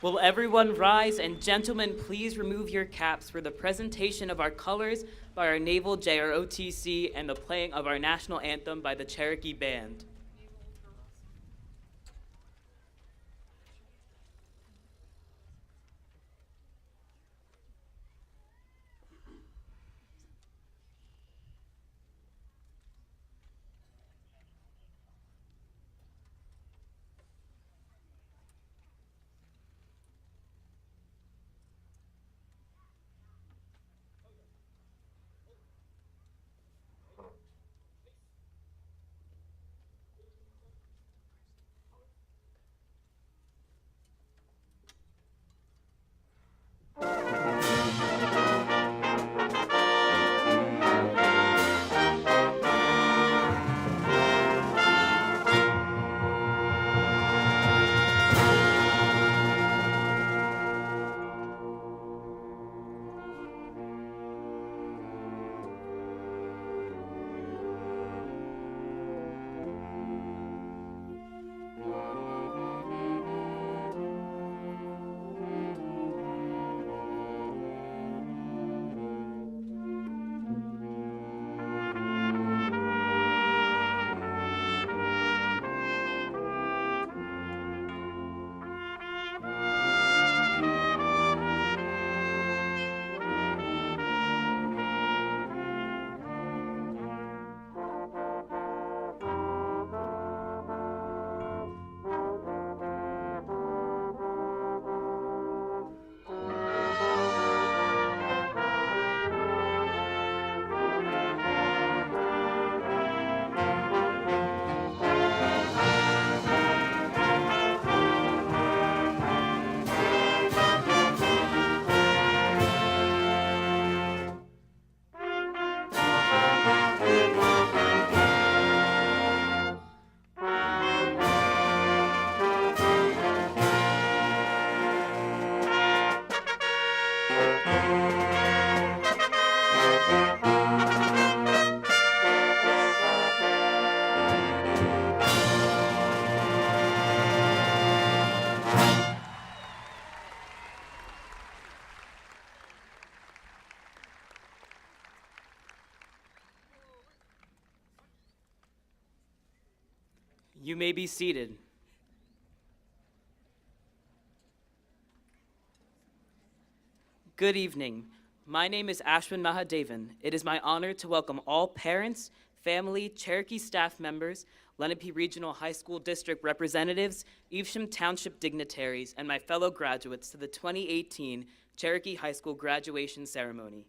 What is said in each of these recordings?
Will everyone rise, and gentlemen, please remove your caps for the presentation of our colors by our Naval JROTC and the playing of our national anthem by the Cherokee Band. You may be seated. Good evening. My name is Ashwin Mahadevan. It is my honor to welcome all parents, family, Cherokee staff members, Lenape Regional High School District representatives, Evesham Township dignitaries, and my fellow graduates to the 2018 Cherokee High School graduation ceremony.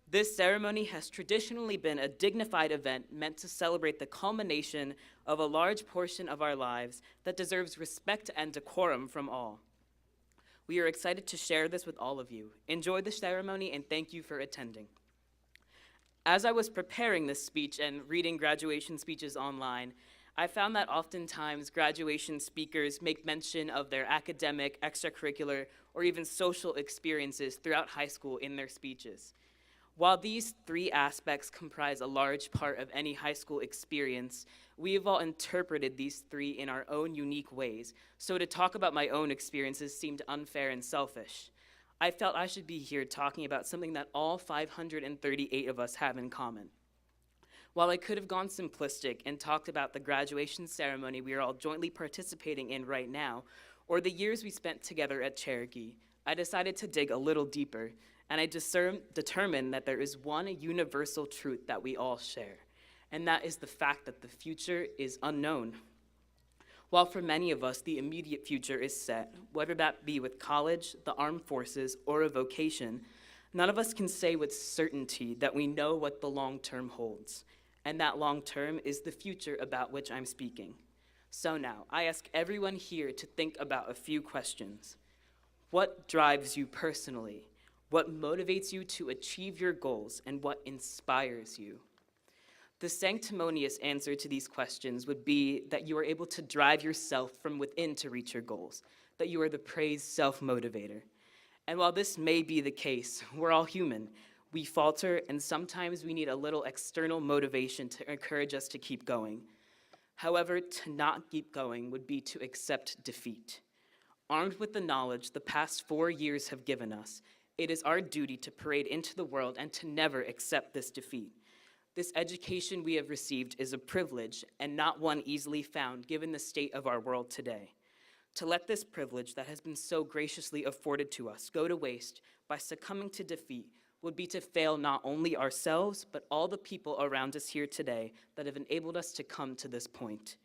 This ceremony has traditionally been a dignified event meant to celebrate the culmination of a large portion of our lives that deserves respect and decorum from all. We are excited to share this with all of you. Enjoy the ceremony and thank you for attending. As I was preparing this speech and reading graduation speeches online, I found that oftentimes graduation speakers make mention of their academic, extracurricular, or even social experiences throughout high school in their speeches. While these three aspects comprise a large part of any high school experience, we have all interpreted these three in our own unique ways, so to talk about my own experiences seemed unfair and selfish. I felt I should be here talking about something that all 538 of us have in common. While I could have gone simplistic and talked about the graduation ceremony we are all jointly participating in right now, or the years we spent together at Cherokee, I decided to dig a little deeper, and I determined that there is one universal truth that we all share, and that is the fact that the future is unknown. While for many of us, the immediate future is set, whether that be with college, the armed forces, or a vocation, none of us can say with certainty that we know what the long term holds, and that long term is the future about which I'm speaking. So now, I ask everyone here to think about a few questions. What drives you personally? What motivates you to achieve your goals, and what inspires you? The sanctimonious answer to these questions would be that you are able to drive yourself from within to reach your goals, that you are the praised self-motivator. And while this may be the case, we're all human. We falter, and sometimes we need a little external motivation to encourage us to keep going. However, to not keep going would be to accept defeat. Armed with the knowledge the past 4 years have given us, it is our duty to parade into the world and to never accept this defeat. This education we have received is a privilege and not one easily found given the state of our world today. To let this privilege that has been so graciously afforded to us go to waste by succumbing to defeat would be to fail not only ourselves, but all the people around us here today that have enabled us to come to this point.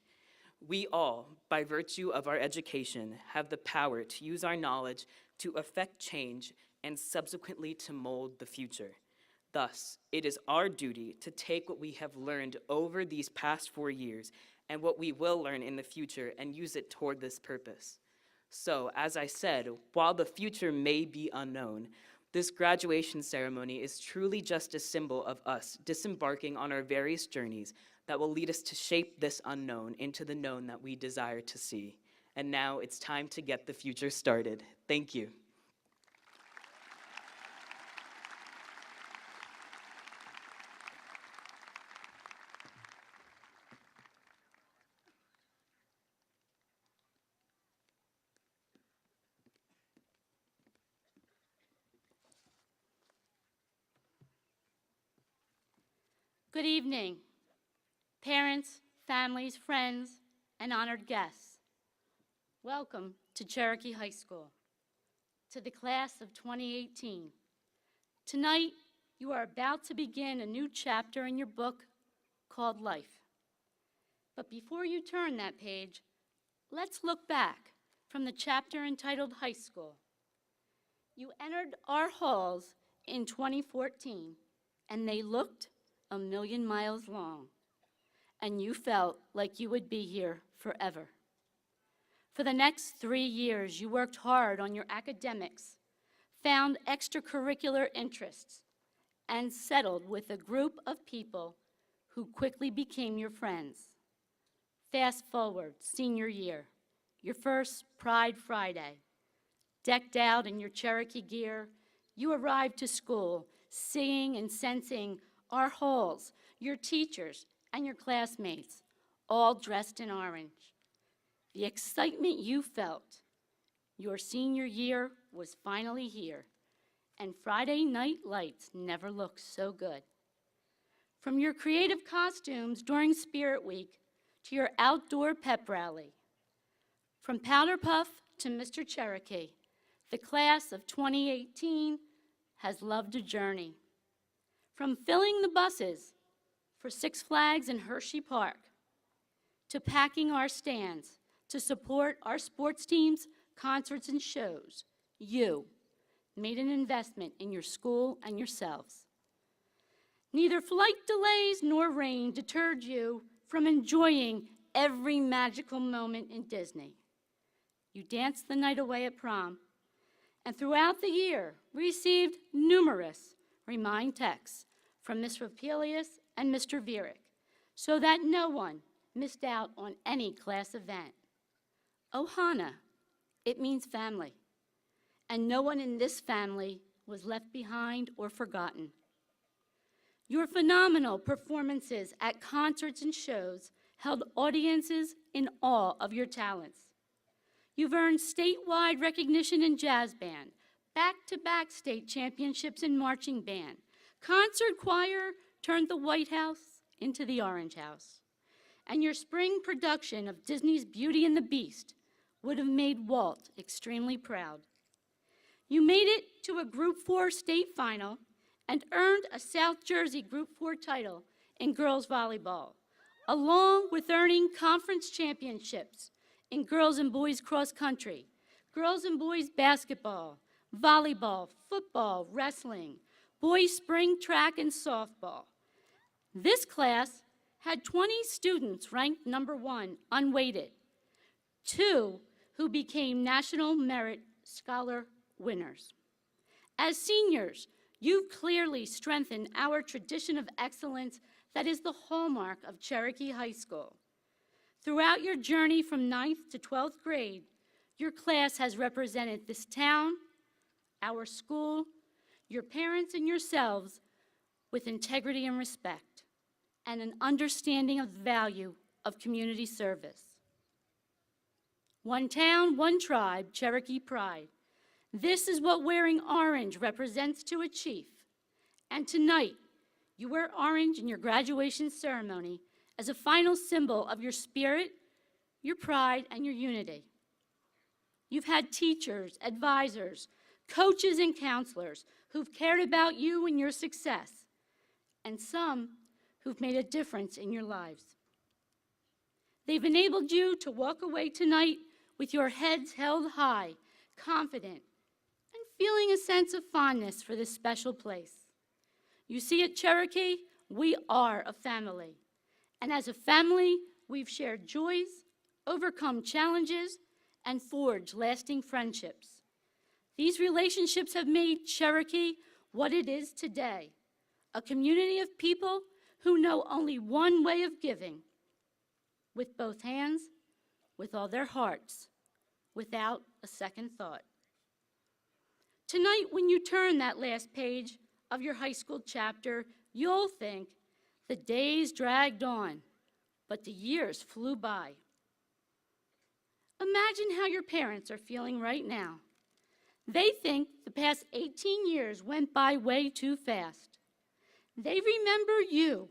We all, by virtue of our education, have the power to use our knowledge to affect change and subsequently to mold the future. Thus, it is our duty to take what we have learned over these past 4 years and what we will learn in the future and use it toward this purpose. So, as I said, while the future may be unknown, this graduation ceremony is truly just a symbol of us disembarking on our various journeys that will lead us to shape this unknown into the known that we desire to see. And now it's time to get the future started. Thank you. Good evening, parents, families, friends, and honored guests. Welcome to Cherokee High School, to the class of 2018. Tonight, you are about to begin a new chapter in your book called Life. But before you turn that page, let's look back from the chapter entitled High School. You entered our halls in 2014, and they looked a million miles long, and you felt like you would be here forever. For the next 3 years, you worked hard on your academics, found extracurricular interests, and settled with a group of people who quickly became your friends. Fast forward, senior year, your first Pride Friday. Decked out in your Cherokee gear, you arrived to school, seeing and sensing our halls, your teachers, and your classmates, all dressed in orange. The excitement you felt, your senior year was finally here, and Friday night lights never looked so good. From your creative costumes during Spirit Week to your outdoor pep rally, from Powder Puff to Mr. Cherokee, the class of 2018 has loved a journey. From filling the buses for Six Flags and Hershey Park, to packing our stands to support our sports teams, concerts, and shows, you made an investment in your school and yourselves. Neither flight delays nor rain deterred you from enjoying every magical moment in Disney. You danced the night away at prom, and throughout the year received numerous remind texts from Ms. Rapelius and Mr. Vierick, so that no one missed out on any class event. Ohana, it means family, and no one in this family was left behind or forgotten. Your phenomenal performances at concerts and shows held audiences in awe of your talents. You've earned statewide recognition in jazz band, back-to-back state championships in marching band. Concert choir turned the White House into the Orange House. And your spring production of Disney's Beauty and the Beast would have made Walt extremely proud. You made it to a Group 4 state final and earned a South Jersey Group 4 title in girls volleyball, along with earning conference championships in girls and boys cross country, girls and boys basketball, volleyball, football, wrestling, boys spring track, and softball. This class had 20 students ranked #1 unweighted, 2 who became National Merit Scholar winners. As seniors, you've clearly strengthened our tradition of excellence that is the hallmark of Cherokee High School. Throughout your journey from 9th to 12th grade, your class has represented this town, our school, your parents, and yourselves with integrity and respect, and an understanding of the value of community service. One town, one tribe, Cherokee pride. This is what wearing orange represents to a chief. And tonight, you wear orange in your graduation ceremony as a final symbol of your spirit, your pride, and your unity. You've had teachers, advisors, coaches, and counselors who've cared about you and your success, and some who've made a difference in your lives. They've enabled you to walk away tonight with your heads held high, confident, and feeling a sense of fondness for this special place. You see, at Cherokee, we are a family. And as a family, we've shared joys, overcome challenges, and forged lasting friendships. These relationships have made Cherokee what it is today, a community of people who know only one way of giving, with both hands, with all their hearts, without a second thought. Tonight, when you turn that last page of your high school chapter, you'll think the days dragged on, but the years flew by. Imagine how your parents are feeling right now. They think the past 18 years went by way too fast. They remember you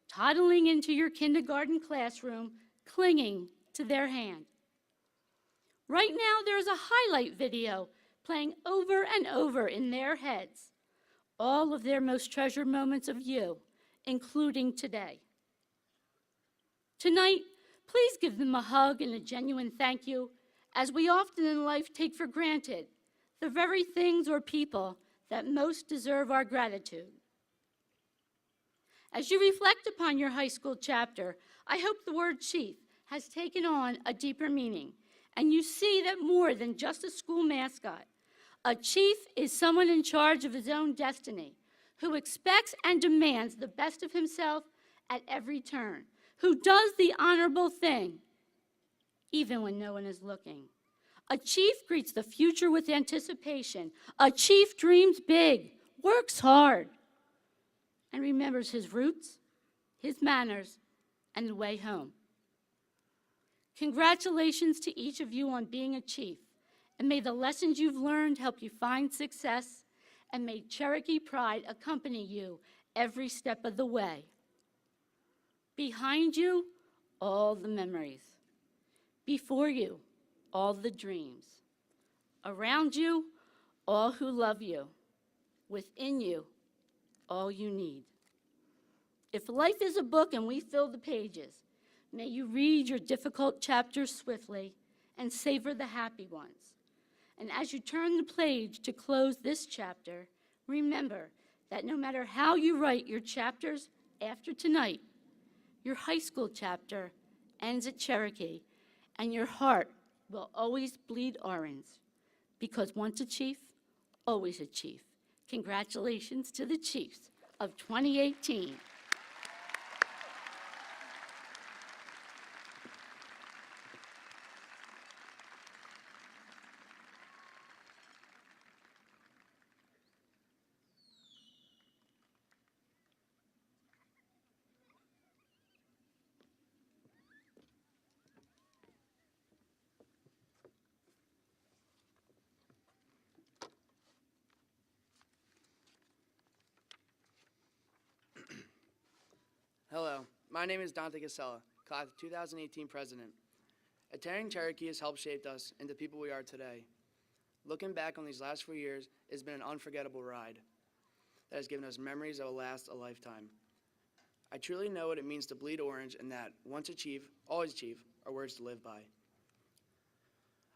toddling into your kindergarten classroom, clinging to their hand. Right now, there's a highlight video playing over and over in their heads, all of their most treasured moments of you, including today. Tonight, please give them a hug and a genuine thank you, as we often in life take for granted the very things or people that most deserve our gratitude. As you reflect upon your high school chapter, I hope the word chief has taken on a deeper meaning, and you see that more than just a school mascot. A chief is someone in charge of his own destiny, who expects and demands the best of himself at every turn, who does the honorable thing, even when no one is looking. A chief greets the future with anticipation. A chief dreams big, works hard, and remembers his roots, his manners, and the way home. Congratulations to each of you on being a chief, and may the lessons you've learned help you find success, and may Cherokee pride accompany you every step of the way. Behind you, all the memories. Before you, all the dreams. Around you, all who love you. Within you, all you need. If life is a book and we fill the pages, may you read your difficult chapters swiftly and savor the happy ones. And as you turn the page to close this chapter, remember that no matter how you write your chapters after tonight, your high school chapter ends at Cherokee, and your heart will always bleed orange, because once a chief, always a chief. Congratulations to the Chiefs of 2018. Hello, my name is Dante Casella, class of 2018 president. Attending Cherokee has helped shape us into the people we are today. Looking back on these last 4 years, it's been an unforgettable ride that has given us memories that will last a lifetime. I truly know what it means to bleed orange, and that once a chief, always chief are words to live by.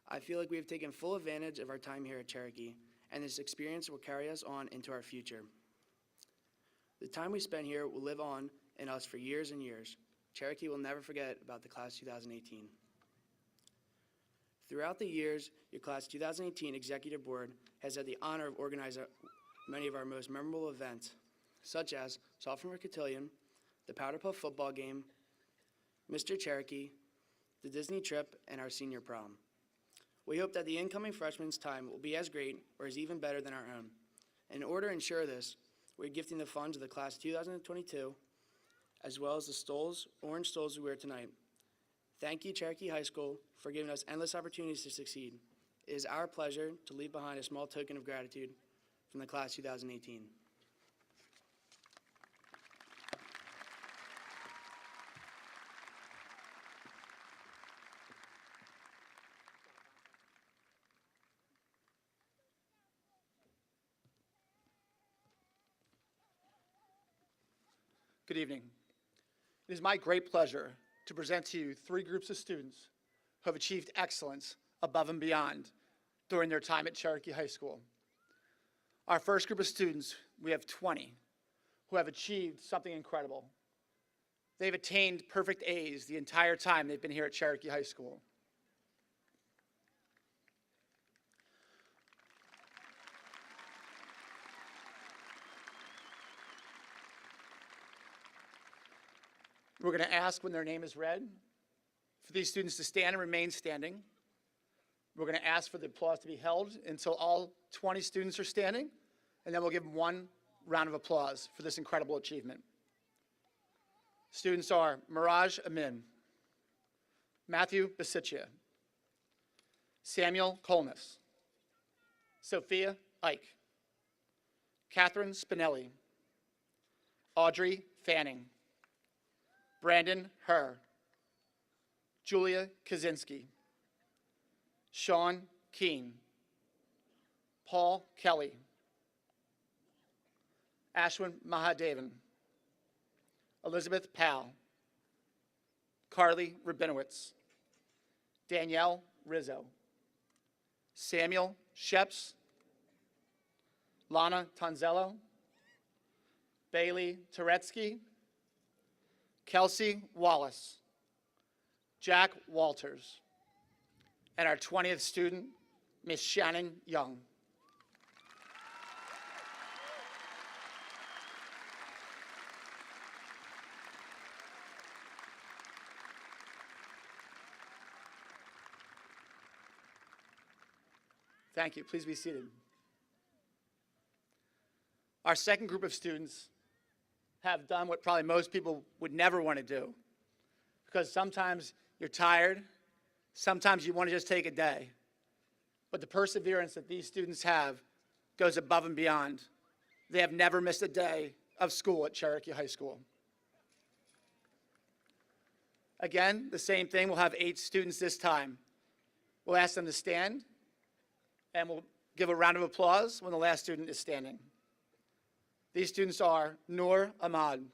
I feel like we have taken full advantage of our time here at Cherokee, and this experience will carry us on into our future. The time we spent here will live on in us for years and years. Cherokee will never forget about the class 2018. Throughout the years, your class 2018 executive board has had the honor of organizing many of our most memorable events, such as Sophomore Cotillion, the Powder Puff football game, Mr. Cherokee, the Disney trip, and our senior prom. We hope that the incoming freshmen's time will be as great or as even better than our own. In order to ensure this, we're gifting the funds of the class 2022, as well as the stoles, orange stoles we wear tonight. Thank you, Cherokee High School, for giving us endless opportunities to succeed. It is our pleasure to leave behind a small token of gratitude from the class 2018. Good evening. It is my great pleasure to present to you three groups of students who have achieved excellence above and beyond during their time at Cherokee High School. Our first group of students, we have 20, who have achieved something incredible. They've attained perfect A's the entire time they've been here at Cherokee High School. We're going to ask when their name is read for these students to stand and remain standing. We're going to ask for the applause to be held until all 20 students are standing, and then we'll give them one round of applause for this incredible achievement. Students are Miraj Amin, Matthew Basicia, Samuel Kolnis, Sophia Ike, Catherine Spinelli, Audrey Fanning, Brandon Herr, Julia Kaczynski, Sean Keene, Paul Kelly, Ashwin Mahadevan, Elizabeth Powell, Carly Rabinowitz, Danielle Rizzo, Samuel Sheps, Lana Tonzello, Bailey Turetsky, Kelsey Wallace, Jack Walters, and our 20th student, Miss Shannon Young. Thank you. Please be seated. Our second group of students have done what probably most people would never want to do, because sometimes you're tired, sometimes you want to just take a day. But the perseverance that these students have goes above and beyond. They have never missed a day of school at Cherokee High School. Again, the same thing. We'll have 8 students this time. We'll ask them to stand, and we'll give a round of applause when the last student is standing. These students are Noor Ahmad,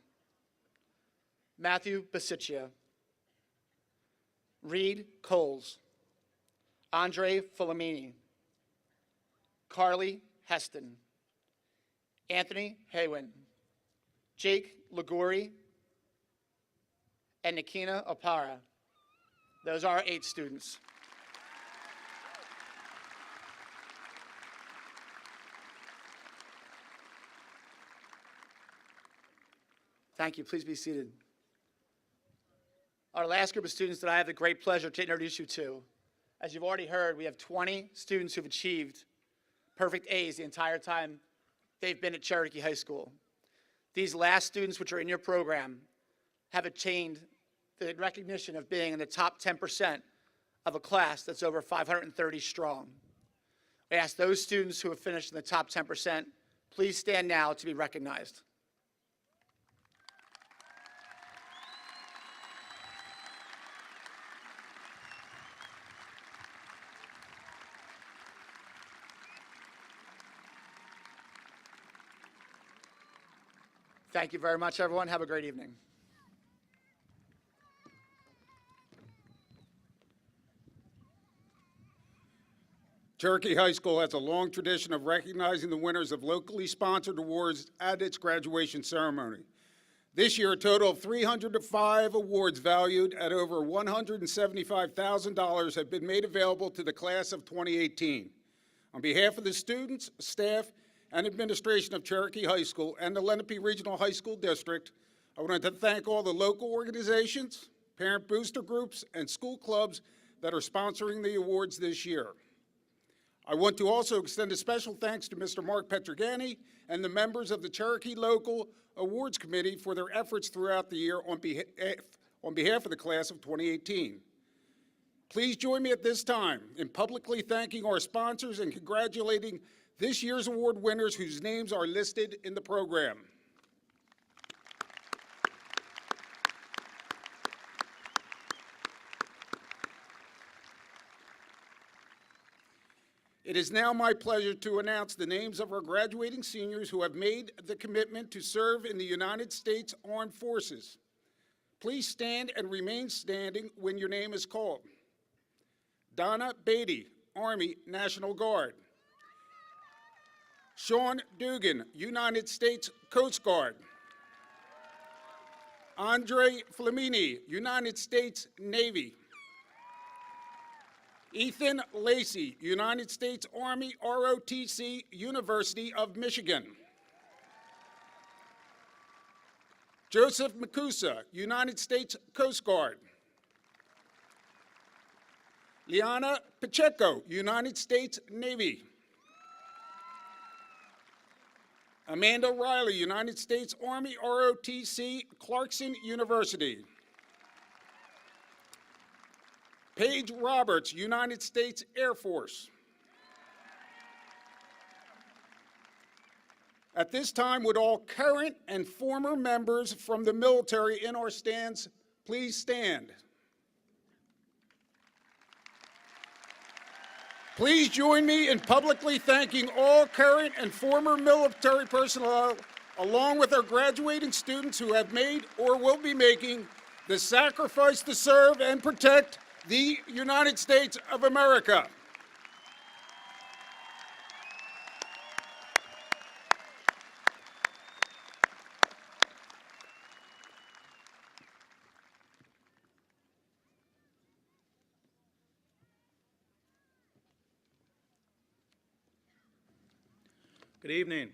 Matthew Basicia, Reed Coles, Andre Filomeni, Carly Heston, Anthony Haywin, Jake Liguri, and Nikina Opara. Those are our 8 students. Thank you. Please be seated. Our last group of students that I have the great pleasure to introduce you to. As you've already heard, we have 20 students who've achieved perfect A's the entire time they've been at Cherokee High School. These last students, which are in your program, have attained the recognition of being in the top 10% of a class that's over 530 strong. I ask those students who have finished in the top 10%, please stand now to be recognized. Thank you very much, everyone. Have a great evening. Cherokee High School has a long tradition of recognizing the winners of locally sponsored awards at its graduation ceremony. This year, a total of 305 awards valued at over $175,000 have been made available to the class of 2018. On behalf of the students, staff, and administration of Cherokee High School and the Lenape Regional High School District, I wanted to thank all the local organizations, parent booster groups, and school clubs that are sponsoring the awards this year. I want to also extend a special thanks to Mr. Mark Petrogani and the members of the Cherokee Local Awards Committee for their efforts throughout the year on behalf of the class of 2018. Please join me at this time in publicly thanking our sponsors and congratulating this year's award winners whose names are listed in the program. It is now my pleasure to announce the names of our graduating seniors who have made the commitment to serve in the United States Armed Forces. Please stand and remain standing when your name is called. Donna Beatty, Army National Guard. Sean Dugan, United States Coast Guard. Andre Flamini, United States Navy. Ethan Lacey, United States Army ROTC, University of Michigan. Joseph Makusa, United States Coast Guard. Liana Pacheco, United States Navy. Amanda Riley, United States Army ROTC, Clarkson University. Paige Roberts, United States Air Force. At this time, would all current and former members from the military in our stands please stand? Please join me in publicly thanking all current and former military personnel, along with our graduating students who have made or will be making the sacrifice to serve and protect the United States of America. Good evening.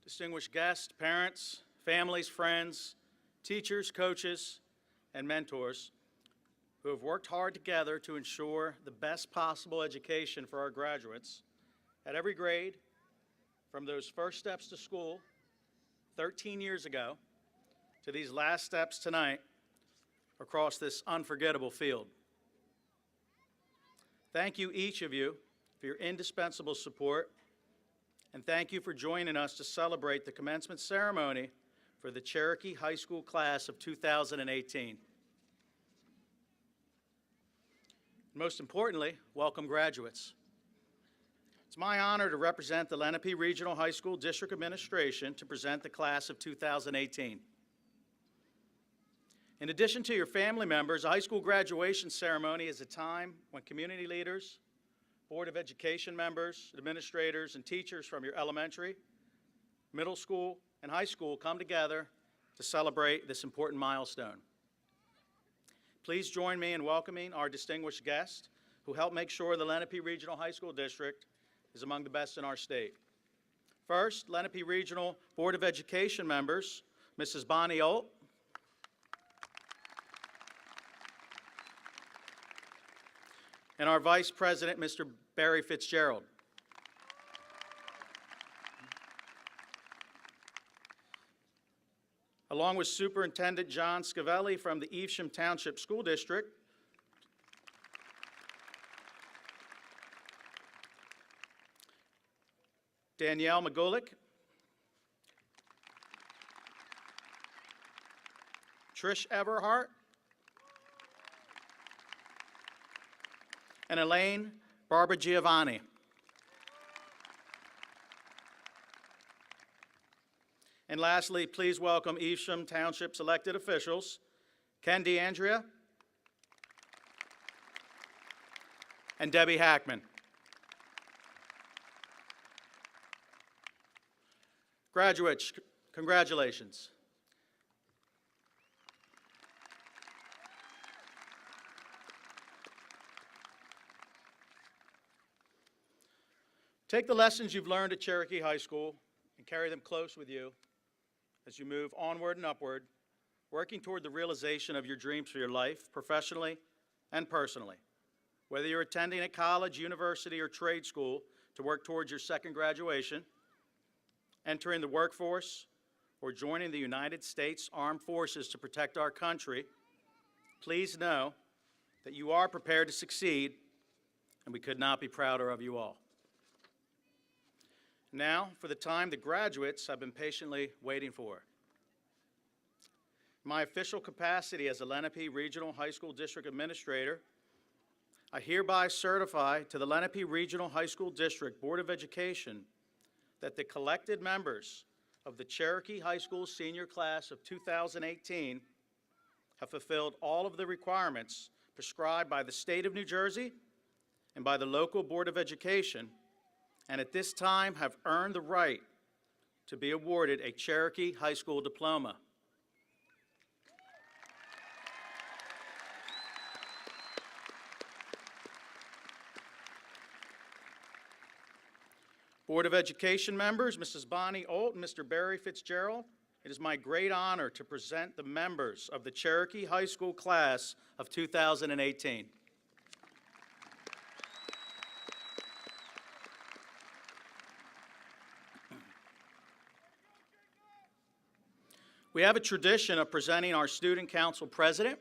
Distinguished guests, parents, families, friends, teachers, coaches, and mentors who have worked hard together to ensure the best possible education for our graduates at every grade, from those first steps to school 13 years ago to these last steps tonight across this unforgettable field. Thank you, each of you, for your indispensable support, and thank you for joining us to celebrate the commencement ceremony for the Cherokee High School class of 2018. Most importantly, welcome graduates. It's my honor to represent the Lenape Regional High School District Administration to present the class of 2018. In addition to your family members, a high school graduation ceremony is a time when community leaders, Board of Education members, administrators, and teachers from your elementary, middle school, and high school come together to celebrate this important milestone. Please join me in welcoming our distinguished guests who help make sure the Lenape Regional High School District is among the best in our state. First, Lenape Regional Board of Education members, Mrs. Bonnie Olt, and our Vice President, Mr. Barry Fitzgerald. Along with Superintendent John Scavelli from the Evesham Township School District, Danielle McGulick, Trish Everhart, and Elaine Barbara Giovanni. And lastly, please welcome Evesham Township's elected officials, Ken DeAndrea and Debbie Hackman. Graduates, congratulations. Take the lessons you've learned at Cherokee High School and carry them close with you as you move onward and upward, working toward the realization of your dreams for your life, professionally and personally. Whether you're attending a college, university, or trade school to work towards your second graduation, entering the workforce, or joining the United States Armed Forces to protect our country, please know that you are prepared to succeed, and we could not be prouder of you all. Now, for the time the graduates have been patiently waiting for. In my official capacity as a Lenape Regional High School District Administrator, I hereby certify to the Lenape Regional High School District Board of Education that the collected members of the Cherokee High School senior class of 2018 have fulfilled all of the requirements prescribed by the state of New Jersey and by the local Board of Education, and at this time have earned the right to be awarded a Cherokee High School diploma. Board of Education members, Mrs. Bonnie Olt and Mr. Barry Fitzgerald, it is my great honor to present the members of the Cherokee High School class of 2018. We have a tradition of presenting our student council president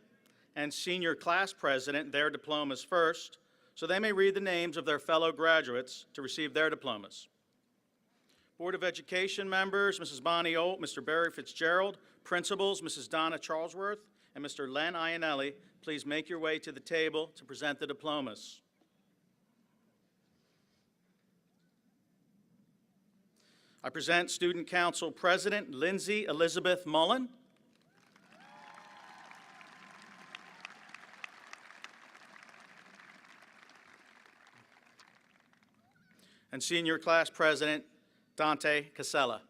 and senior class president their diplomas first, so they may read the names of their fellow graduates to receive their diplomas. Board of Education members, Mrs. Bonnie Olt, Mr. Barry Fitzgerald, principals, Mrs. Donna Charlesworth, and Mr. Len Iannelli, please make your way to the table to present the diplomas. I present Student Council President Lindsay Elizabeth Mullen. And Senior Class President Dante Casella.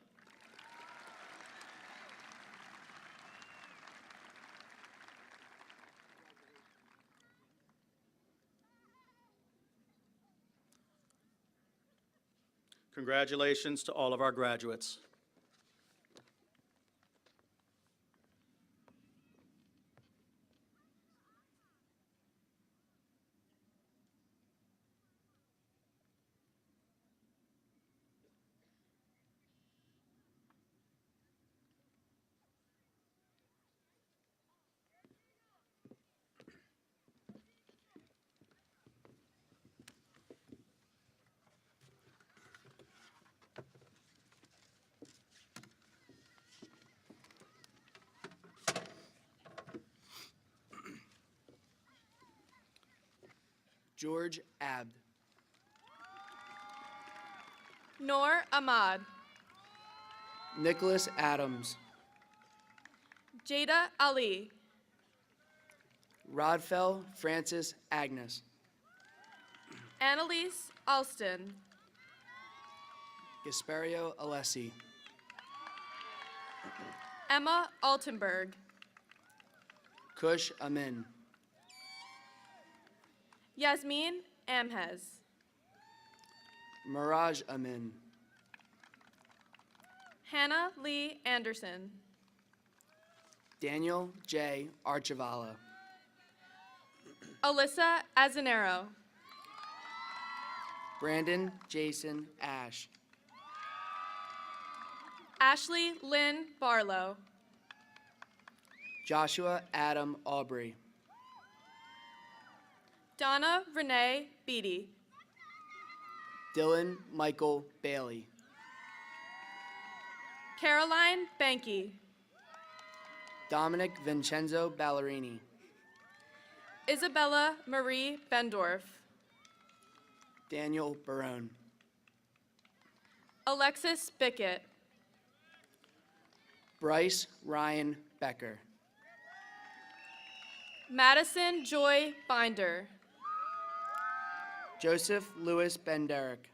Congratulations to all of our graduates. George Abd, Noor Ahmad, Nicholas Adams, Jada Ali, Rodfell Francis Agnes, Annalise Alston, Gaspario Alessi, Emma Altenberg, Kush Amin, Yasmin Amhez, Miraj Amin, Hannah Lee Anderson, Daniel J. Archivala, Alyssa Azanero, Brandon Jason Ash, Ashley Lynn Barlow, Joshua Adam Aubrey, Donna Renee Beatty, Dylan Michael Bailey, Caroline Banky, Dominic Vincenzo Ballerini, Isabella Marie Bendorf, Daniel Barone, Alexis Bickett, Bryce Ryan Becker, Madison Joy Binder, Joseph Louis Benderick,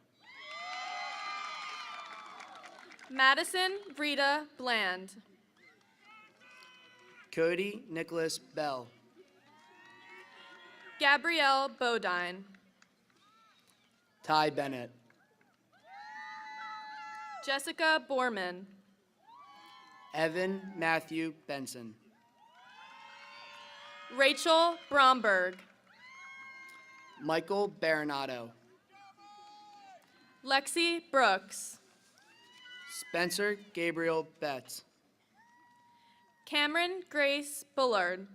Madison Rita Bland, Cody Nicholas Bell, Gabrielle Bodine, Ty Bennett, Jessica Borman, Evan Matthew Benson, Rachel Bromberg, Michael Baronato, Lexi Brooks, Spencer Gabriel Betts, Cameron Grace Bullard,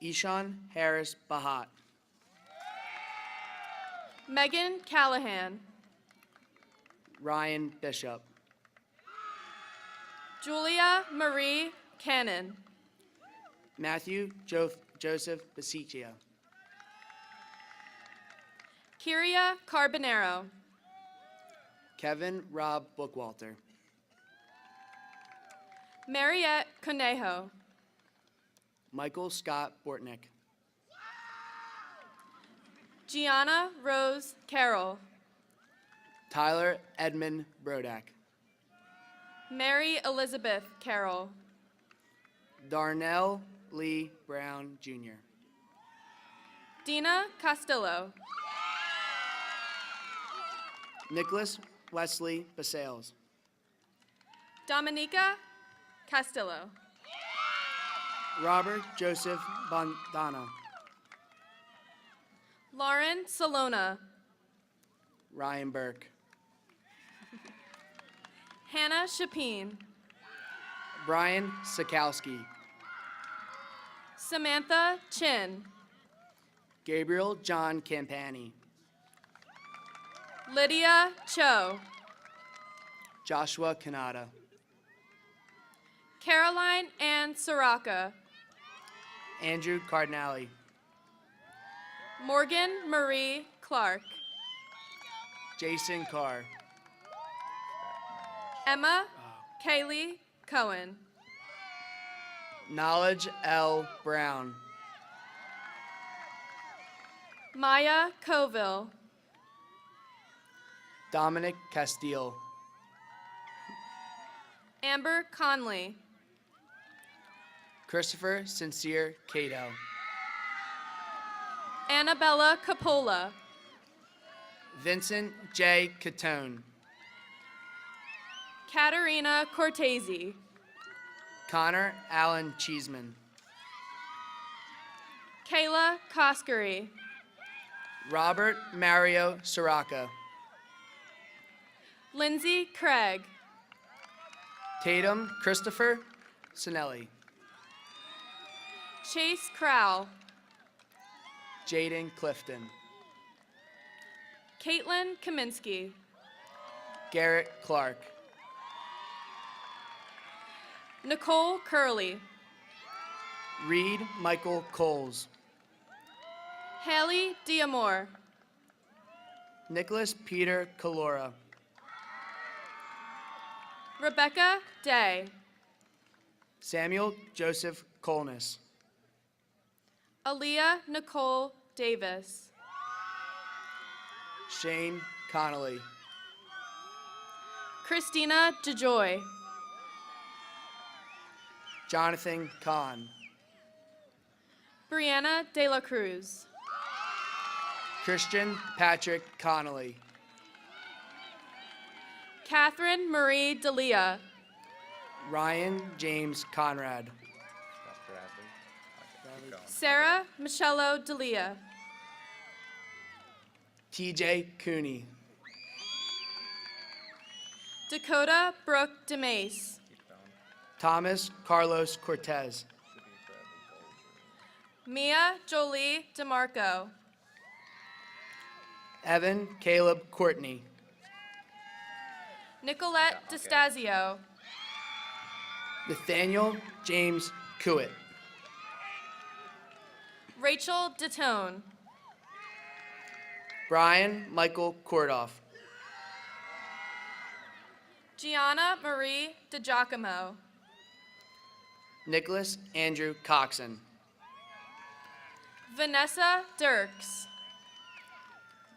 Ishan Harris Bahat. Megan Callahan. Ryan Bishop. Julia Marie Cannon. Matthew Joseph Basicchio. Kyria Carbonero. Kevin Rob Bookwalter. Mariette Conejo. Michael Scott Bortnick. Gianna Rose Carroll. Tyler Edmund Brodak. Mary Elizabeth Carroll. Darnell Lee Brown Jr. Dina Castillo. Nicholas Wesley Basales. Dominica Castillo. Robert Joseph Bondano. Lauren Salona. Ryan Burke. Hannah Chapin. Brian Sikowski. Samantha Chin. Gabriel John Campani. Lydia Cho. Joshua Kanata. Caroline Ann Soraka. Andrew Cardinale. Morgan Marie Clark. Jason Carr. Emma Kaylee Cohen. Knowledge L. Brown. Maya Coville. Dominic Castile. Amber Conley. Christopher Sincere Cato. Annabella Capola. Vincent J. Catone. Katerina Cortese. Connor Allen Cheeseman. Kayla Coskery. Robert Mario Soraka. Lindsay Craig. Tatum Christopher Sinelli. Chase Crowell. Jaden Clifton. Caitlin Kaminsky. Garrett Clark. Nicole Curley. Reed Michael Coles. Haley Diamore. Nicholas Peter Calora. Rebecca Day. Samuel Joseph Colness. Aaliyah Nicole Davis. Shane Connolly. Christina DeJoy. Jonathan Kahn. Brianna De La Cruz. Christian Patrick Connolly. Catherine Marie Delia. Ryan James Conrad. Sarah Michello Delia. TJ Cooney. Dakota Brooke DeMace. Thomas Carlos Cortez. Mia Jolie DeMarco. Evan Caleb Courtney. Nicolette DeStasio. Nathaniel James Kuitt. Rachel DeTone. Brian Michael Kordoff. Gianna Marie DiGiacomo. Nicholas Andrew Coxon. Vanessa Dirks.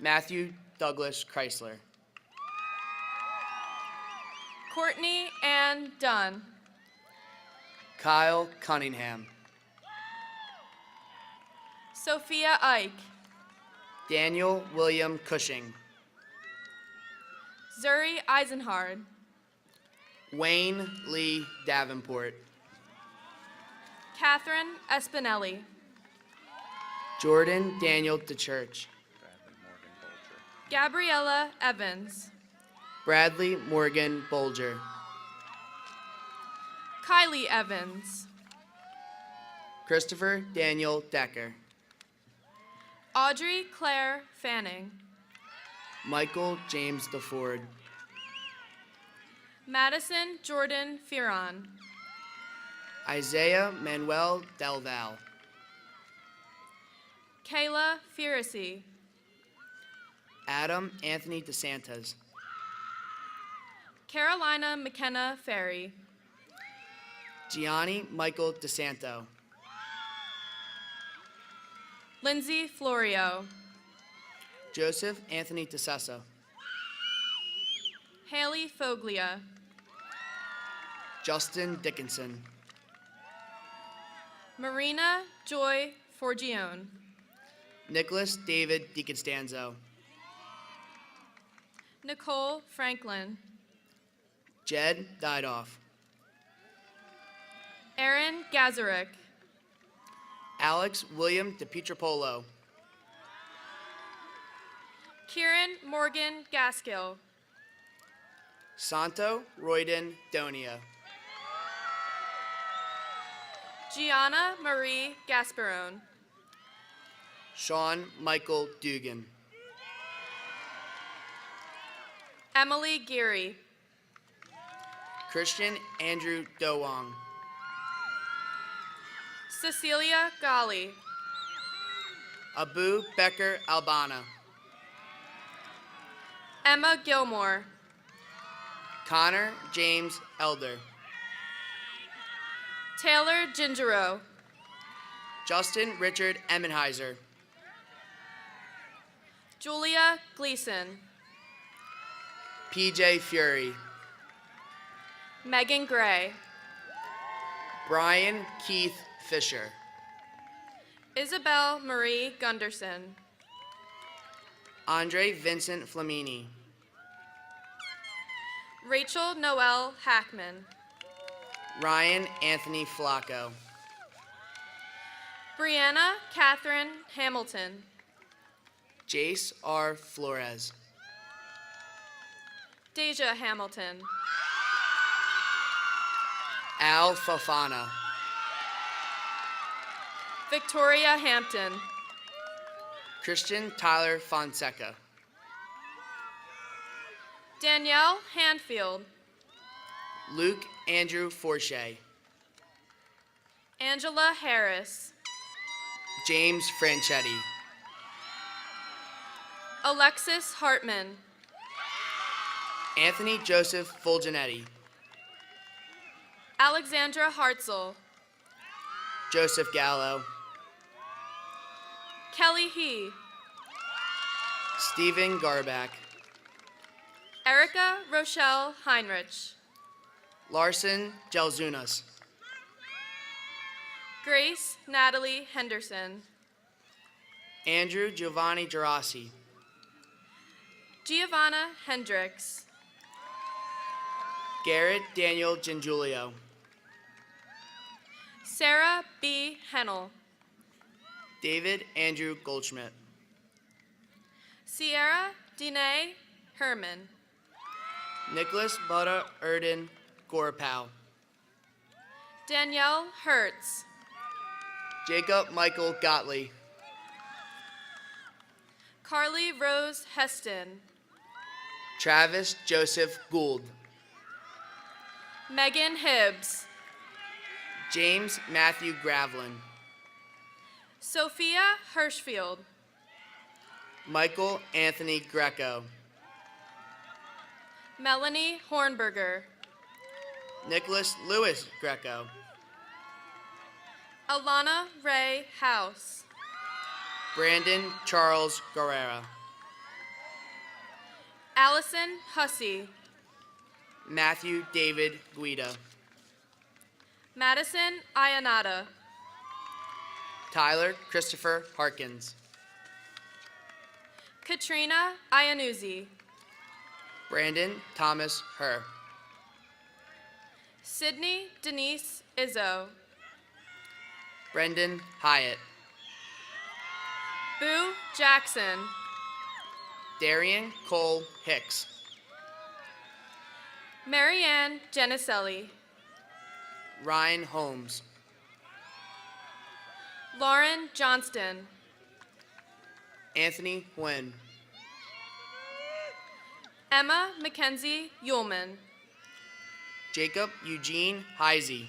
Matthew Douglas Chrysler. Courtney Ann Dunn. Kyle Cunningham. Sophia Ike. Daniel William Cushing. Zuri Eisenhard. Wayne Lee Davenport. Catherine Espinelli. Jordan Daniel DeChurch. Gabriella Evans. Bradley Morgan Bolger. Kylie Evans. Christopher Daniel Decker. Audrey Claire Fanning. Michael James DeFord. Madison Jordan Fearon. Isaiah Manuel Del Val. Kayla Fiercy. Adam Anthony DeSantis. Carolina McKenna Ferry. Gianni Michael DeSanto. Lindsay Florio. Joseph Anthony DeSessa. Haley Foglia. Justin Dickinson. Marina Joy Forgione. Nicholas David DiCostanzo. Nicole Franklin. Jed Didoff. Aaron Gazarek. Alex William DePietropolo. Kieran Morgan Gaskill. Santo Royden Donia. Gianna Marie Gasparone. Sean Michael Dugan. Emily Geary. Christian Andrew Dowong. Cecilia Gali. Abu Becker Albana. Emma Gilmore. Connor James Elder. Taylor Gingero. Justin Richard Emmenheiser. Julia Gleason. PJ Fury. Megan Gray. Brian Keith Fisher. Isabel Marie Gunderson. Andre Vincent Flamini. Rachel Noel Hackman. Ryan Anthony Flacco. Brianna Catherine Hamilton. Jace R. Flores. Deja Hamilton. Al Fafana. Victoria Hampton. Christian Tyler Fonseca. Danielle Handfield. Luke Andrew Forche. Angela Harris. James Franchetti. Alexis Hartman. Anthony Joseph Fulgenetti. Alexandra Hartzell. Joseph Gallo. Kelly He. Stephen Garback. Erica Rochelle Heinrich. Larson Gelzunas. Grace Natalie Henderson. Andrew Giovanni Gerasi. Giovanna Hendricks. Garrett Daniel Gingulio. Sarah B. Hennel. David Andrew Goldschmidt. Sierra Dene Herman. Nicholas Butter Erden Gorapow. Danielle Hertz. Jacob Michael Gottlieb. Carly Rose Heston. Travis Joseph Gould. Megan Hibbs. James Matthew Gravlin. Sophia Hirschfield. Michael Anthony Greco. Melanie Hornberger. Nicholas Lewis Greco. Alana Ray House. Brandon Charles Guerrera. Allison Hussey. Matthew David Guida. Madison Ayanada. Tyler Christopher Harkins. Katrina Iannuzzi. Brandon Thomas Herr. Sydney Denise Izzo. Brendan Hyatt. Boo Jackson. Darian Cole Hicks. Marianne Genicelli. Ryan Holmes. Lauren Johnston. Anthony Nguyen. Emma Mackenzie Yulman. Jacob Eugene Heisey.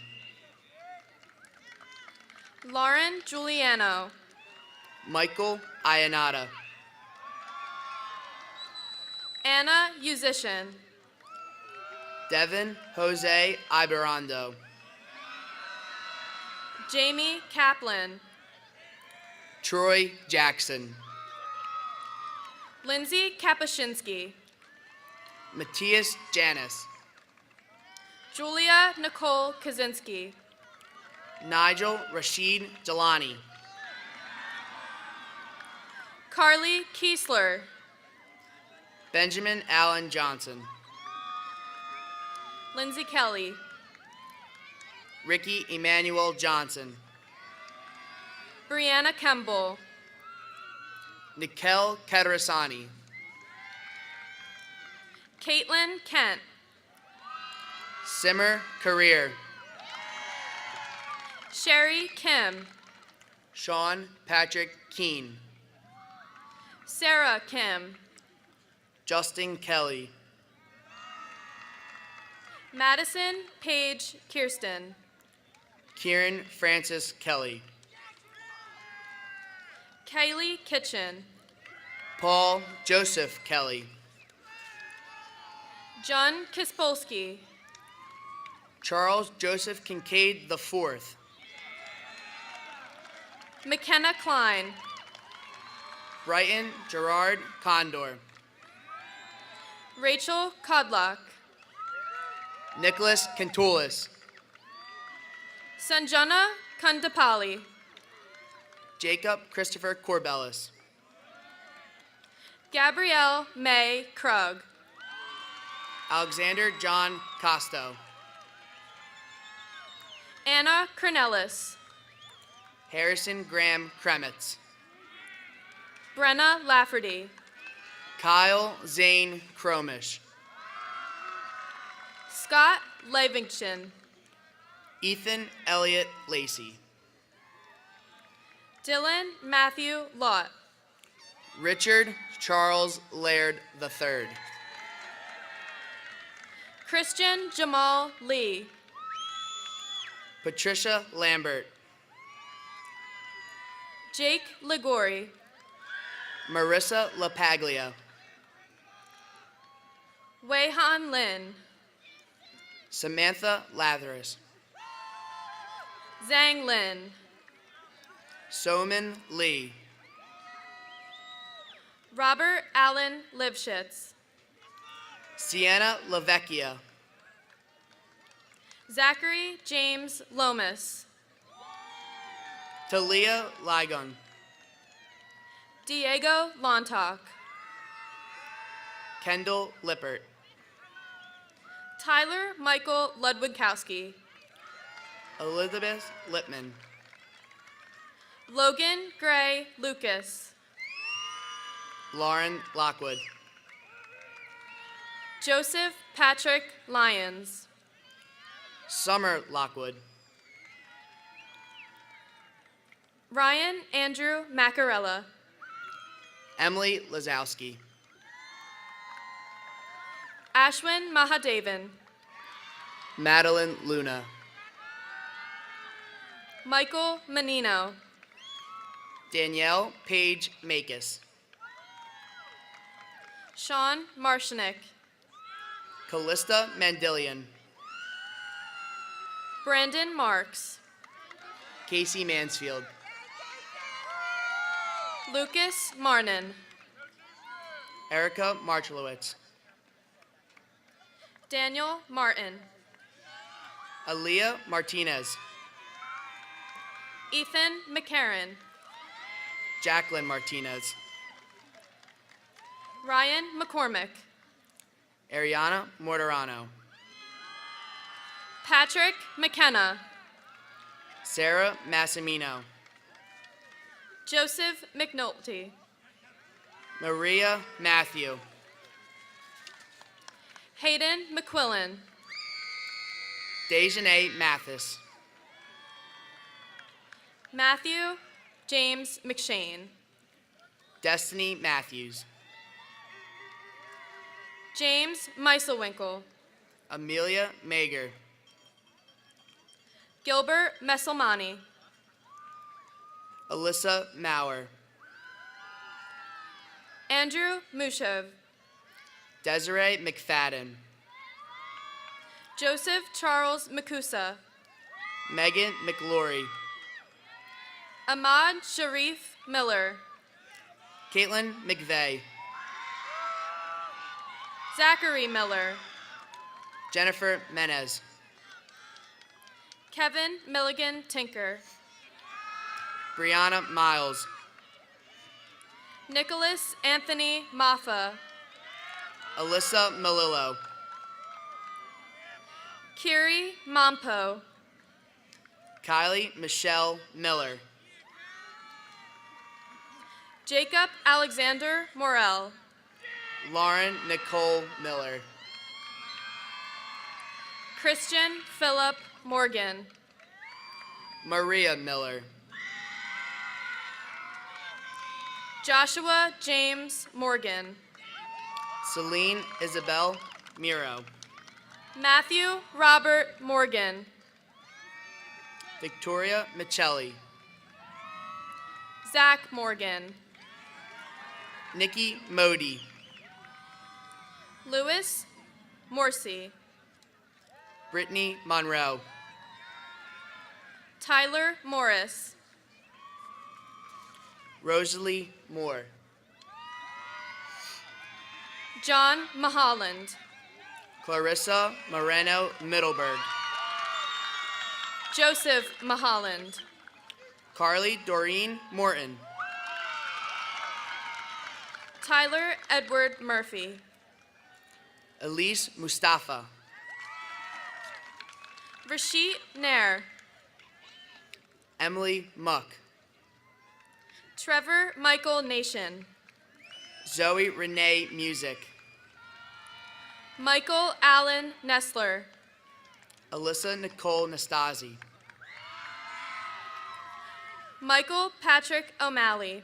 Lauren Giuliano. Michael Iannata. Anna Musician. Devin Jose Iberando. Jamie Kaplan. Troy Jackson. Lindsay Kapuscinski. Matthias Janis. Julia Nicole Kaczynski. Nigel Rashid Delani. Carly Kiesler. Benjamin Allen Johnson. Lindsay Kelly. Ricky Emmanuel Johnson. Brianna Kemble. Nikel Kedrasani. Caitlin Kent. Simmer Career. Sherry Kim. Sean Patrick Keene. Sarah Kim. Justin Kelly. Madison Paige Kirsten. Kieran Francis Kelly. Kylie Kitchen. Paul Joseph Kelly. John Kispolsky. Charles Joseph Kincaid IV. McKenna Klein. Brighton Gerard Condor. Rachel Kodlock. Nicholas Cantulis. Sanjana Kandapali. Jacob Christopher Corbellis. Gabrielle May Krug. Alexander John Costo. Anna Cornelis. Harrison Graham Kremitz. Brenna Lafferty. Kyle Zane Cromish. Scott Levington. Ethan Elliott Lacey. Dylan Matthew Lott. Richard Charles Laird III. Christian Jamal Lee. Patricia Lambert. Jake Ligori. Marissa LaPaglia. Wei-Han Lin. Samantha Lathris. Zhang Lin. Soman Lee. Robert Allen Lipschitz. Sienna LaVecchia. Zachary James Lomas. Talia Ligon. Diego Lontock. Kendall Lippert. Tyler Michael Ludwigkowski. Elizabeth Lippman. Logan Gray Lucas. Lauren Lockwood. Joseph Patrick Lyons. Summer Lockwood. Ryan Andrew Macarella. Emily Lazowski. Ashwin Mahadevan. Madeline Luna. Michael Menino. Danielle Page Makis. Sean Marshinick. Callista Mandillion. Brandon Marks. Casey Mansfield. Lucas Marnin. Erica Marchelowitz. Daniel Martin. Aaliyah Martinez. Ethan McCarran. Jacqueline Martinez. Ryan McCormick. Ariana Mortarano. Patrick McKenna. Sarah Massimino. Joseph McNulty. Maria Matthew. Hayden McQuillan. Dejanay Mathis. Matthew James McShane. Destiny Matthews. James Meiselwinkle. Amelia Mager. Gilbert Messelmani. Alyssa Maurer. Andrew Mushov. Desiree McFadden. Joseph Charles Makusa. Megan McLaury. Ahmad Sharif Miller. Caitlin McVeigh. Zachary Miller. Jennifer Menez. Kevin Milligan Tinker. Brianna Miles. Nicholas Anthony Maffa. Alyssa Malillo. Kiri Mompo. Kylie Michelle Miller. Jacob Alexander Morel. Lauren Nicole Miller. Christian Philip Morgan. Maria Miller. Joshua James Morgan. Celine Isabel Miro. Matthew Robert Morgan. Victoria Michelli. Zach Morgan. Nikki Modi. Louis Morsi. Brittany Monroe. Tyler Morris. Rosalie Moore. John Maholland. Clarissa Moreno Middleburg. Joseph Maholland. Carly Doreen Morton. Tyler Edward Murphy. Elise Mustafa. Rashid Nair. Emily Muck. Trevor Michael Nation. Zoe Renee Music. Michael Allen Nestler. Alyssa Nicole Nastasi. Michael Patrick O'Malley.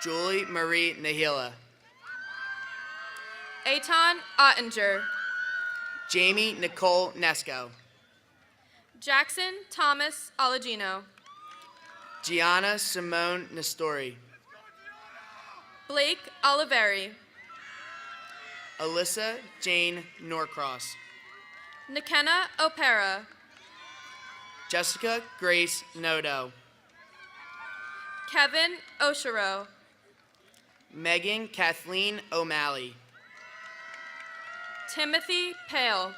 Julie Marie Nahila. Eitan Ottinger. Jamie Nicole Nesco. Jackson Thomas Olagino. Gianna Simone Nestori. Blake Oliveri. Alyssa Jane Norcross. Nikenna Opera. Jessica Grace Nodo. Kevin Oshiro. Megan Kathleen O'Malley. Timothy Pale.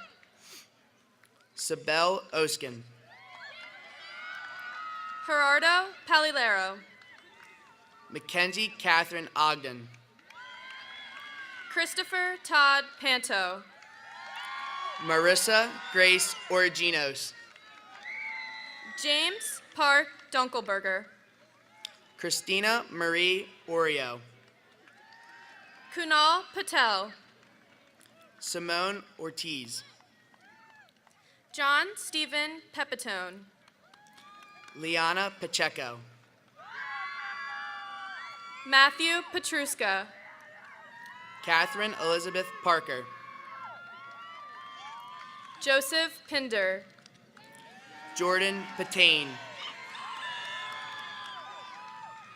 Sibel Oskin. Gerardo Palilero. Mackenzie Catherine Ogden. Christopher Todd Panto. Marissa Grace Originos. James Park Dunkelberger. Christina Marie Oreo. Kunal Patel. Simone Ortiz. John Stephen Pepitone. Liana Pacheco. Matthew Petruska. Catherine Elizabeth Parker. Joseph Pinder. Jordan Patain.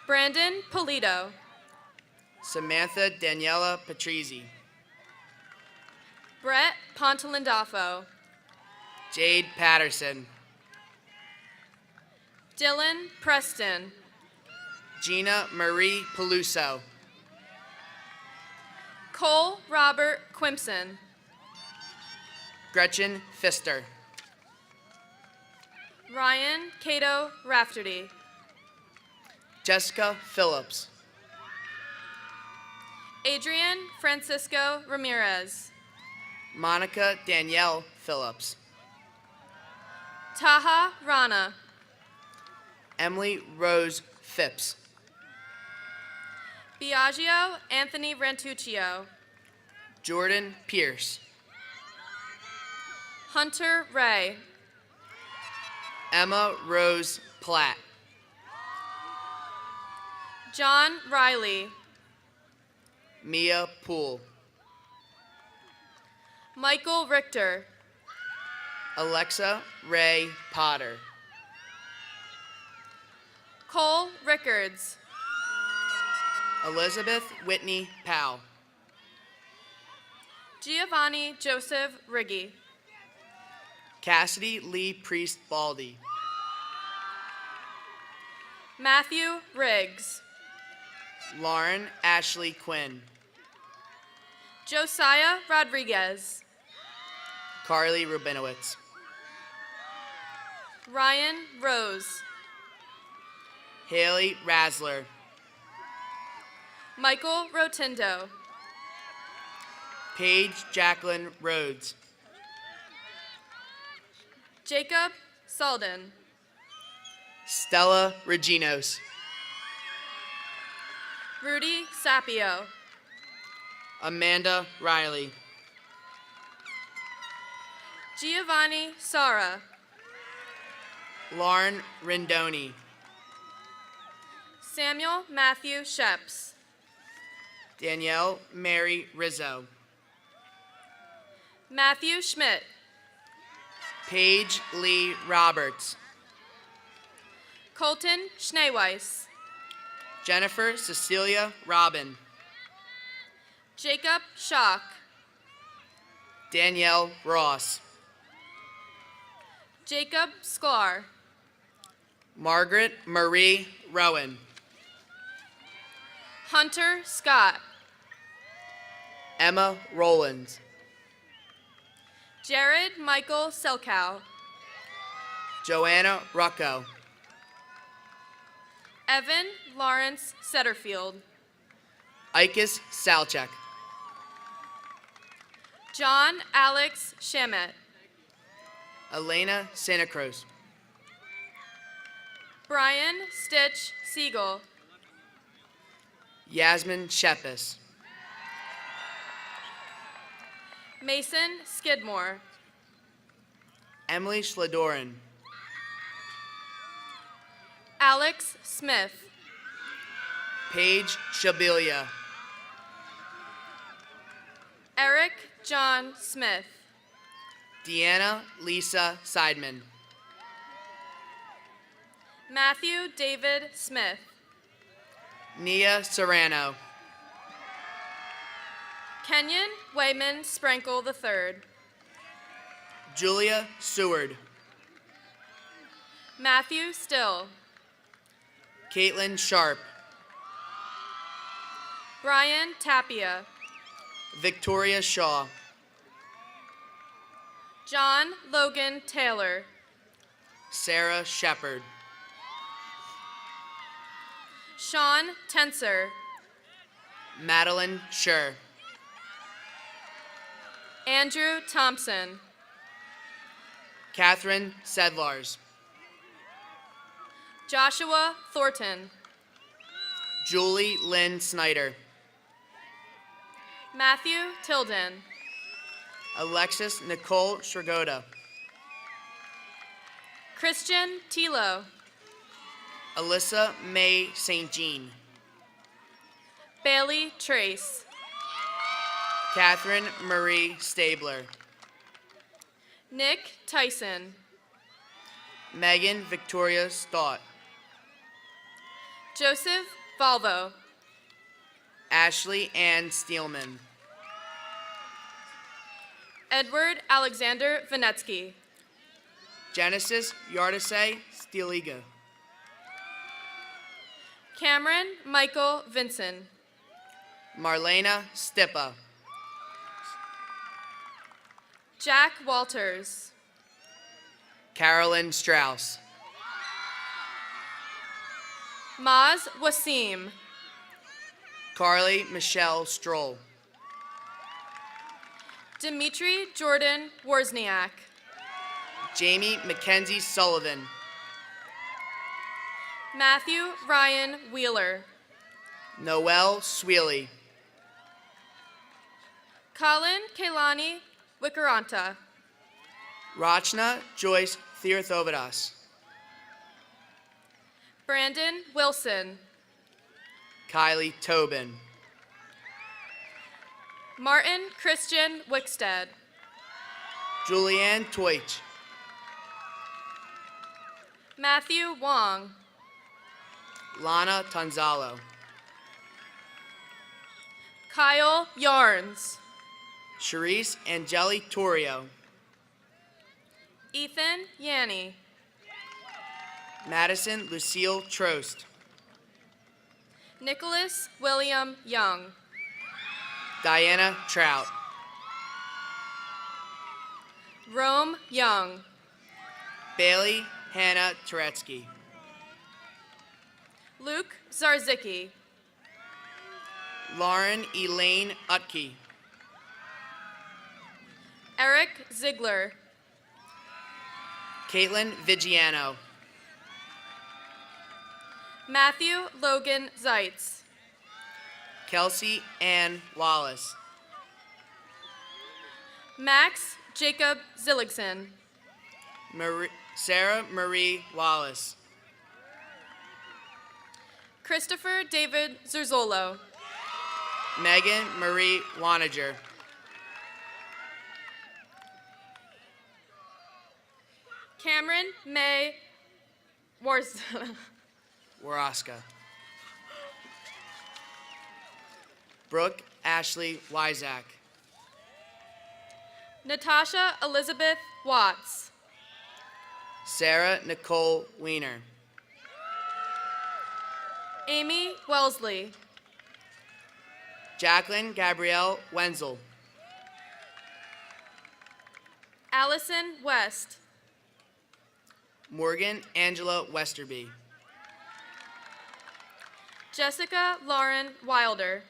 Brandon Polito. Samantha Daniela Patrizzi. Brett Pontelandafo. Jade Patterson. Dylan Preston. Gina Marie Peluso. Cole Robert Quimpson. Gretchen Pfister. Ryan Cato Rafterty. Jessica Phillips. Adrian Francisco Ramirez. Monica Danielle Phillips. Taha Rana. Emily Rose Phipps. Biagio Anthony Rantuccio. Jordan Pierce. Hunter Ray. Emma Rose Platt. John Riley. Mia Poole. Michael Richter. Alexa Ray Potter. Cole Rickards. Elizabeth Whitney Powell. Giovanni Joseph Riggy. Cassidy Lee Priest Baldy. Matthew Riggs. Lauren Ashley Quinn. Josiah Rodriguez. Carly Rubinowitz. Ryan Rose. Haley Rasler. Michael Rotundo. Paige Jacqueline Rhodes. Jacob Salden. Stella Reginos. Rudy Sapio. Amanda Riley. Giovanni Sara. Lauren Rindoni. Samuel Matthew Sheps. Danielle Mary Rizzo. Matthew Schmidt. Paige Lee Roberts. Colton Schneeweiss. Jennifer Cecilia Robin. Jacob Schock. Danielle Ross. Jacob Sklar. Margaret Marie Rowan. Hunter Scott. Emma Rowlands. Jared Michael Selkow. Joanna Rucco. Evan Lawrence Setterfield. Ikis Salchek. John Alex Shamet. Elena Santa Cruz. Brian Stitch Siegel. Yasmin Shepis. Mason Skidmore. Emily Schladorin. Alex Smith. Paige Shabilia. Eric John Smith. Deanna Lisa Seidman. Matthew David Smith. Nia Serrano. Kenyon Wayman Sprinkle III. Julia Seward. Matthew Still. Caitlin Sharp. Brian Tapia. Victoria Shaw. John Logan Taylor. Sarah Shepard. Sean Tenser. Madeline Scher. Andrew Thompson. Catherine Sedlars. Joshua Thornton. Julie Lynn Snyder. Matthew Tilden. Alexis Nicole Shergoda. Christian Tilo. Alyssa May St. Jean. Bailey Trace. Catherine Marie Stabler. Nick Tyson. Megan Victoria Stott. Joseph Valvo. Ashley Ann Steelman. Edward Alexander Vanetsky. Genesis Yardase Steeliga. Cameron Michael Vinson. Marlena Stippa. Jack Walters. Carolyn Strauss. Maz Wasim. Carly Michelle Stroll. Dimitri Jordan Wozniak. Jamie Mackenzie Sullivan. Matthew Ryan Wheeler. Noelle Sweely. Colin Kailani Wikaranta. Rachna Joyce Theothovidas. Brandon Wilson. Kylie Tobin. Martin Christian Wickstead. Julianne Toich. Matthew Wong. Lana Tonzalo. Kyle Yarns. Charisse Angeli Torrio. Ethan Yanni. Madison Lucille Trost. Nicholas William Young. Diana Trout. Rome Young. Bailey Hannah Turetsky. Luke Zarzicki. Lauren Elaine Utke. Eric Ziegler. Caitlin Vigiano. Matthew Logan Zeitz. Kelsey Ann Wallace. Max Jacob Zilligson. Sarah Marie Wallace. Christopher David Zerzolo. Megan Marie Wanager. Cameron May Waraska. Brooke Ashley Wyzak. Natasha Elizabeth Watts. Sarah Nicole Weiner. Amy Wellesley. Jacqueline Gabrielle Wenzel. Allison West. Morgan Angela Westerby. Jessica Lauren Wilder.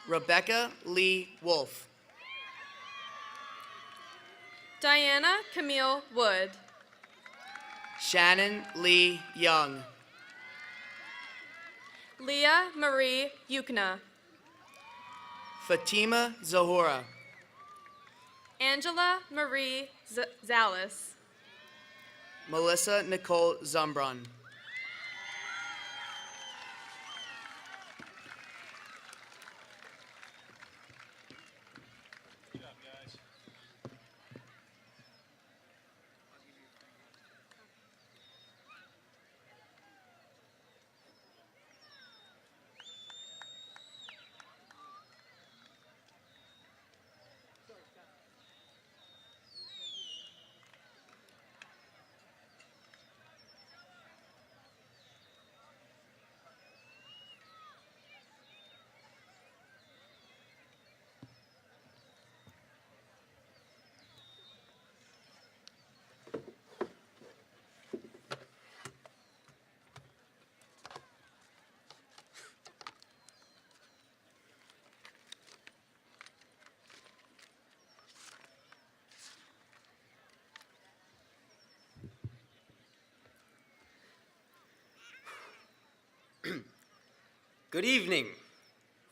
Rebecca Lee Wolf. Diana Camille Wood. Shannon Lee Young. Leah Marie Yukna. Fatima Zahora. Angela Marie Zalis. Melissa Nicole Zumbron. Good evening.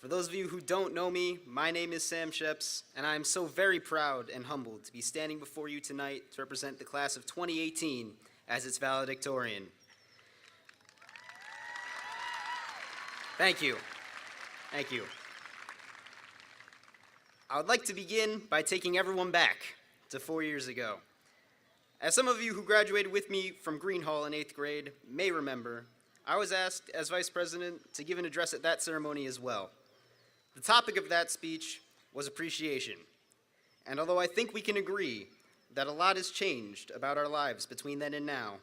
For those of you who don't know me, my name is Sam Sheps, and I am so very proud and humbled to be standing before you tonight to represent the class of 2018 as its valedictorian. Thank you. Thank you. I would like to begin by taking everyone back to 4 years ago. As some of you who graduated with me from Green Hall in 8th grade may remember, I was asked as vice president to give an address at that ceremony as well. The topic of that speech was appreciation. And although I think we can agree that a lot has changed about our lives between then and now,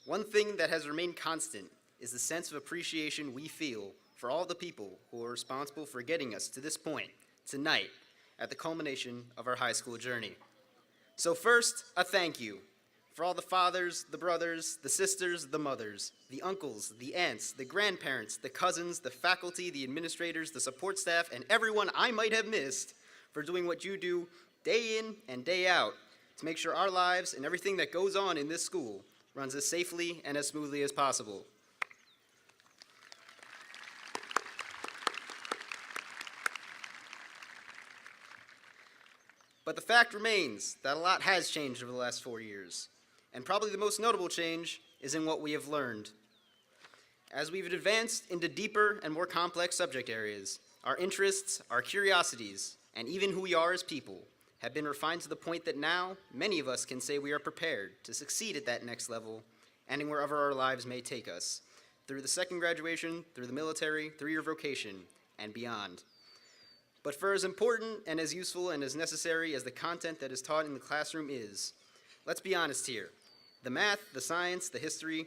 one thing that has remained constant is the sense of appreciation we feel for all the people who are responsible for getting us to this point, tonight, at the culmination of our high school journey. So first, a thank you for all the fathers, the brothers, the sisters, the mothers, the uncles, the aunts, the grandparents, the cousins, the faculty, the administrators, the support staff, and everyone I might have missed for doing what you do day in and day out to make sure our lives and everything that goes on in this school runs as safely and as smoothly as possible. But the fact remains that a lot has changed over the last 4 years. And probably the most notable change is in what we have learned. As we've advanced into deeper and more complex subject areas, our interests, our curiosities, and even who we are as people have been refined to the point that now many of us can say we are prepared to succeed at that next level, and wherever our lives may take us, through the second graduation, through the military, through your vocation, and beyond. But for as important and as useful and as necessary as the content that is taught in the classroom is, let's be honest here. The math, the science, the history,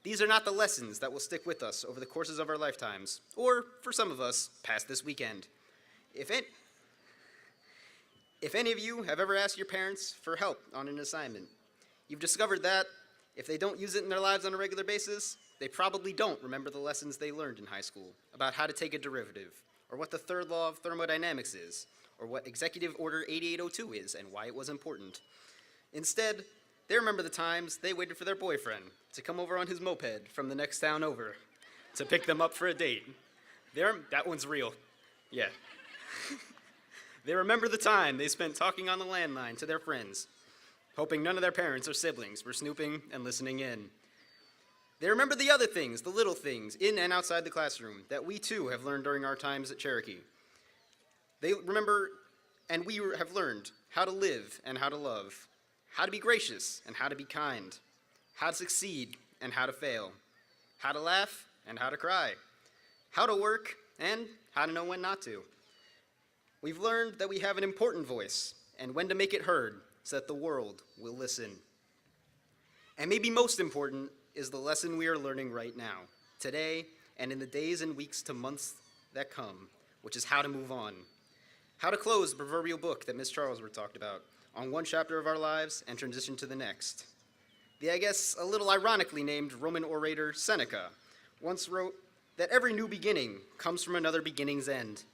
these are not the lessons that will stick with us over the courses of our lifetimes, or, for some of us, past this weekend. If any of you have ever asked your parents for help on an assignment, you've discovered that if they don't use it in their lives on a regular basis, they probably don't remember the lessons they learned in high school about how to take a derivative, or what the third law of thermodynamics is, or what Executive Order 8802 is and why it was important. Instead, they remember the times they waited for their boyfriend to come over on his moped from the next town over to pick them up for a date. That one's real. Yeah. They remember the time they spent talking on the landline to their friends, hoping none of their parents or siblings were snooping and listening in. They remember the other things, the little things, in and outside the classroom, that we too have learned during our times at Cherokee. They remember, and we have learned, how to live and how to love, how to be gracious and how to be kind, how to succeed and how to fail, how to laugh and how to cry, how to work and how to know when not to. We've learned that we have an important voice and when to make it heard so that the world will listen. And maybe most important is the lesson we are learning right now, today, and in the days and weeks to months that come, which is how to move on. How to close the proverbial book that Ms. Charlesworth talked about on one chapter of our lives and transition to the next. The, I guess, a little ironically named Roman orator Seneca once wrote that every new beginning comes from another beginning's end.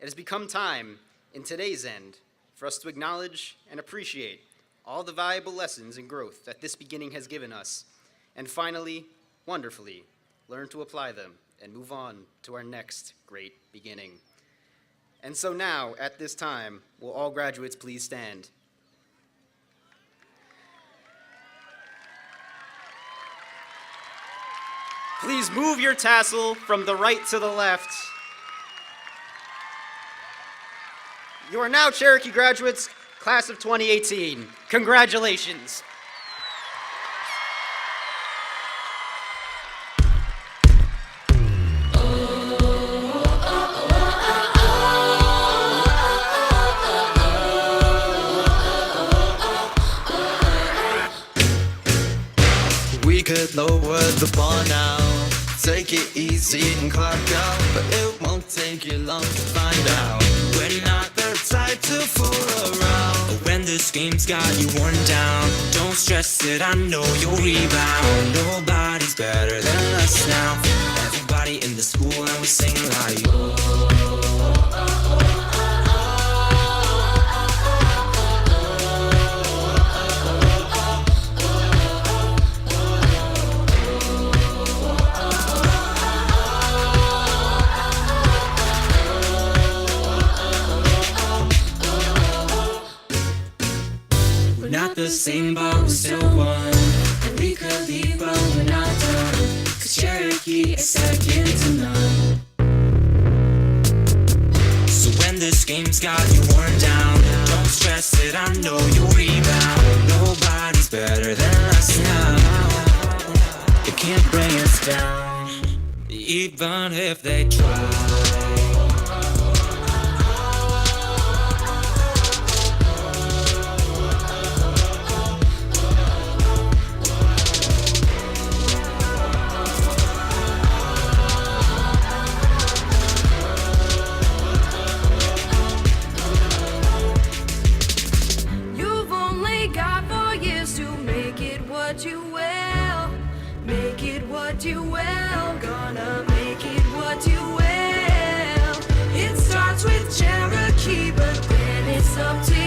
It has become time, in today's end, for us to acknowledge and appreciate all the valuable lessons and growth that this beginning has given us, and finally, wonderfully, learn to apply them and move on to our next great beginning. And so now, at this time, will all graduates please stand? Please move your tassel from the right to the left. You are now Cherokee graduates, class of 2018. Congratulations. We could lower the bar now, take it easy and clock out, but it won't take you long to find out. We're not the type to fool around. When this game's got you worn down, don't stress it, I know you'll rebound. Nobody's better than us now. Everybody in the school and we sing like not the same, but we're still one. And we could leave, but we're not done. 'Cause Cherokee is second to none. So when this game's got you worn down, don't stress it, I know you'll rebound. Nobody's better than us now. They can't bring us down, even if they try. You will, gonna make it what you will. It starts with Cherokee, but then it's up to